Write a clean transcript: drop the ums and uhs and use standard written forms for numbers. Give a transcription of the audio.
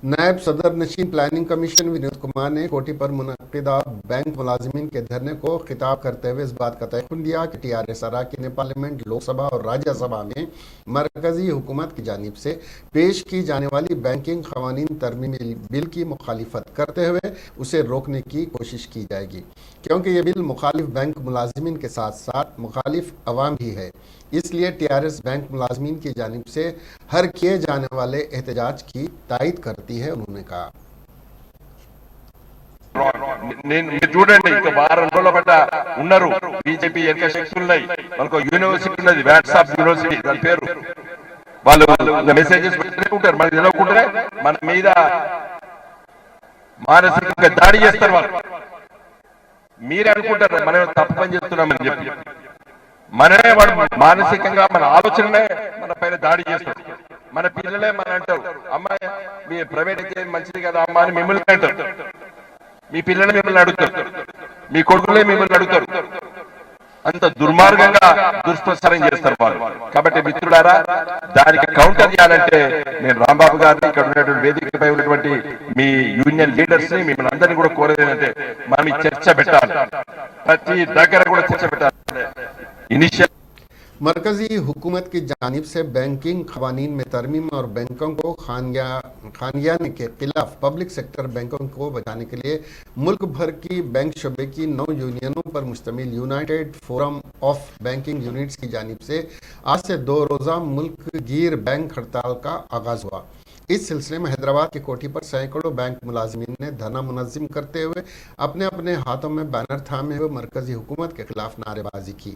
नायब सदर नशीन planning commission Vinod Kumar ने कोठी पर मुनक्किदा बैंक मुलाजिमीन के धरने को खिताब करते हुए इस बात का तयक़ुन दिया कि टीआरएस अराकीन पार्लियामेंट, लोकसभा और राज्यसभा में मरकजी हुकूमत की जानिब से पेश की जाने वाली बैंकिंग कवानीन तरमीमी बिल की मुखालिफत करते हुए उसे रोकने की कोशिश की जाएगी, क्योंकि ये बिल मुखालिफ बैंक मुलाजिमीन के साथ साथ मुखालिफ अवाम भी है। इसलिए टीआरएस बैंक मुलाजमीन की जानिब से हर किए जाने वाले एहतजाज की तायद करती है, उन्होंने कहा। మీరు చూడండి, ఇంకా వారం రోజుల పట్ల ఉన్నారు బీజేపీ ఎంత శక్తులు ఉన్నాయి. వాళ్ళకు యూనివర్సిటీ ఉన్నది, వాట్సాప్ యూనివర్సిటీ దాని పేరు. వాళ్ళు మెసేజెస్ పెట్టుకుంటారు, మనకి తెలవకుండానే మన మీద మానసికంగా దాడి చేస్తారు. వాళ్ళు మీరే అనుకుంటారు మనం తప్పు పని చేస్తున్నామని చెప్పి, మనమే వాడు మానసికంగా మన ఆలోచననే మన పైన దాడి చేస్తారు. మన పిల్లలే మన అంటారు, అమ్మాయి మీ ప్రైవేట్ అయితే మంచిది కదా అమ్మా అని మిమ్మల్ని అంటారు. మీ పిల్లలే మిమ్మల్ని అడుగుతారు, మీ కొడుకులే మిమ్మల్ని అడుగుతారు. అంత దుర్మార్గంగా దుష్ప్రచారం చేస్తారు వాళ్ళు. కాబట్టి మిత్రులారా, దానికి కౌంటర్ చేయాలంటే నేను రాంబాబు గారిని, ఇక్కడ ఉన్నటువంటి వేదికపై ఉన్నటువంటి మీ యూనియన్ లీడర్స్ ని, మిమ్మల్ని అందరినీ కూడా కోరేది ఏంటంటే మనం ఈ చర్చ పెట్టాలి, ప్రతి దగ్గర కూడా చర్చ పెట్టాలి. इनिशियल मरकजी हुकूमत की जानिब से बैंकिंग खवानीन में तरमीम और बैंकों को खानगियाने के खिलाफ पब्लिक सेक्टर बैंकों को बचाने के लिए मुल्क भर की बैंक शोबे की 9 यूनियनों पर मुश्तमिल United forum of banking units की जानिब से आज से 2 रोज़ा मुल्क गिर बैंक हड़ताल का आगाज हुआ। इस सिलसिले में हैदराबाद की कोठी पर सैकड़ों बैंक मुलाजिमीन ने धरना मुनज़्ज़म करते हुए अपने अपने हाथों में बैनर थामे हुए मरकजी हुकूमत के खिलाफ नारेबाजी की।